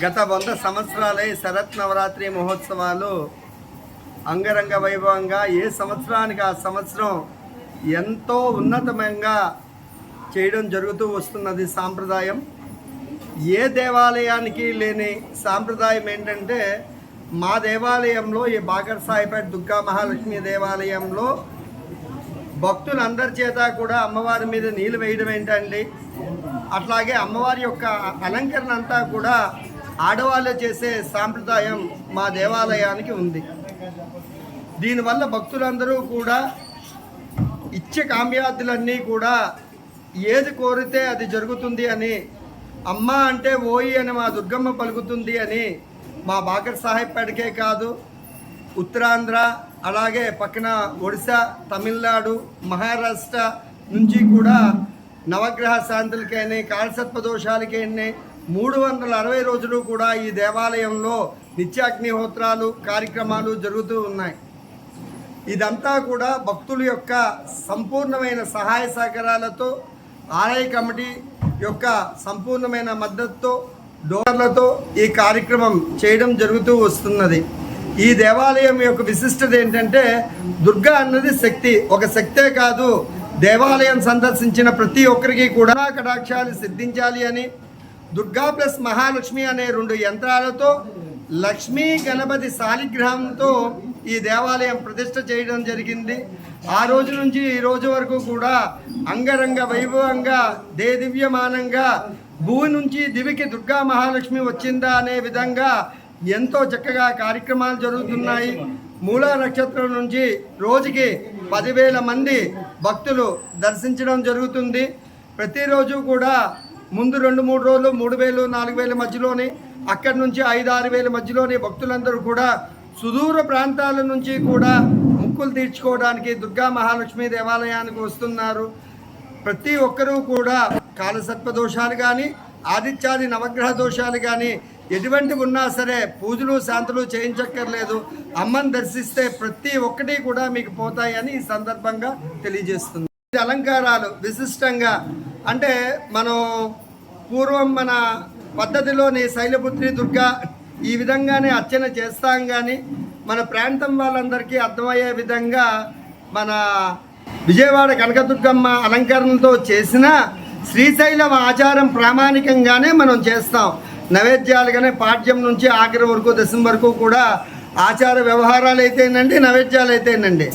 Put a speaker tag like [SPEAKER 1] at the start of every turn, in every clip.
[SPEAKER 1] గత 100 సంవత్సరాలే శరత్ నవరాత్రి మహోత్సవాలు అంగరంగ వైభవంగా ఏ సంవత్సరానికి ఆ సంవత్సరం ఎంతో ఉన్నతమంగా చేయడం జరుగుతూ వస్తున్నది సాంప్రదాయం. ఏ దేవాలయానికి లేని సాంప్రదాయం ఏంటంటే మా దేవాలయంలో ఈ బాకర్ సాయిపేట దుర్గా మహాలక్ష్మి దేవాలయంలో భక్తులందరి చేత కూడా అమ్మవారి మీద నీళ్ళు వేయడం ఏంటండి. అట్లాగే అమ్మవారి యొక్క అలంకరణ అంతా కూడా ఆడవాళ్ళే చేసే సాంప్రదాయం మా దేవాలయానికి ఉంది. దీనివల్ల భక్తులందరూ కూడా ఇచ్చే కామ్యాదులన్నీ కూడా ఏది కోరితే అది జరుగుతుంది అని, అమ్మ అంటే ఓయి అని మా దుర్గమ్మ పలుకుతుంది అని మా బాకర్ సాహెబ్పేటకే కాదు, ఉత్తరాంధ్ర అలాగే పక్కన ఒడిశా, తమిళనాడు, మహారాష్ట్ర నుంచి కూడా నవగ్రహ శాంతులకైనా కాలసర్ప దోషాలకైనా 360 రోజులు కూడా ఈ దేవాలయంలో నిత్యాగ్నిహోత్రాలు కార్యక్రమాలు జరుగుతూ ఉన్నాయి. ఇదంతా కూడా భక్తుల యొక్క సంపూర్ణమైన సహాయ సహకారాలతో, ఆలయ కమిటీ యొక్క సంపూర్ణమైన మద్దతుతో, డోనర్లతో ఈ కార్యక్రమం చేయడం జరుగుతూ వస్తున్నది. ఈ దేవాలయం యొక్క విశిష్టత ఏంటంటే దుర్గా అన్నది శక్తి. ఒక శక్తే కాదు, దేవాలయం సందర్శించిన ప్రతి ఒక్కరికి కూడా కటాక్షాలు సిద్ధించాలి అని దుర్గా ప్లస్ మహాలక్ష్మి అనే 2 యంత్రాలతో లక్ష్మీ గణపతి శాలిగ్రహంతో ఈ దేవాలయం ప్రతిష్ఠ చేయడం జరిగింది. ఆ రోజు నుంచి ఈ రోజు వరకు కూడా అంగరంగ వైభవంగా దేదివ్యమానంగా భూమి నుంచి దివికి దుర్గా మహాలక్ష్మి వచ్చిందా అనే విధంగా ఎంతో చక్కగా కార్యక్రమాలు జరుగుతున్నాయి. మూలా నక్షత్రం నుంచి రోజుకి 10,000 మంది భక్తులు దర్శించడం జరుగుతుంది. ప్రతిరోజు కూడా ముందు 2-3 రోజులు 3,000, 4,000 మధ్యలోని, అక్కడి నుంచి 5-6 వేల మధ్యలోని భక్తులందరూ కూడా సుదూర ప్రాంతాల నుంచి కూడా మొక్కులు తీర్చుకోవడానికి దుర్గా మహాలక్ష్మి దేవాలయానికి వస్తున్నారు. ప్రతి ఒక్కరూ కూడా కాలసర్ప దోషాలు కానీ ఆదిత్యాది నవగ్రహ దోషాలు కానీ ఎటువంటివి ఉన్నా సరే పూజలు శాంతులు చేయించక్కర్లేదు. అమ్మని దర్శిస్తే ప్రతి ఒక్కటి కూడా మీకు పోతాయని ఈ సందర్భంగా తెలియజేస్తుంది. అలంకారాలు విశిష్టంగా అంటే మనం పూర్వం మన పద్ధతిలోని శైలపుత్రి దుర్గా ఈ విధంగానే అర్చన చేస్తాం. కానీ మన ప్రాంతం వాళ్ళందరికీ అర్థమయ్యే విధంగా మన విజయవాడ కనకదుర్గమ్మ అలంకరణతో చేసిన శ్రీశైలం ఆచారం ప్రామాణికంగానే మనం చేస్తాం. నైవేద్యాలుగానే పాడ్యం నుంచి ఆఖరి వరకు దశమి వరకు కూడా ఆచార వ్యవహారాలు అయితేనండి, నైవేద్యాలు అయితేనండి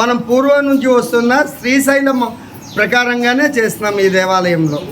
[SPEAKER 1] మనం పూర్వం నుంచి వస్తున్న శ్రీశైలం ప్రకారంగానే చేస్తున్నాం ఈ దేవాలయంలో.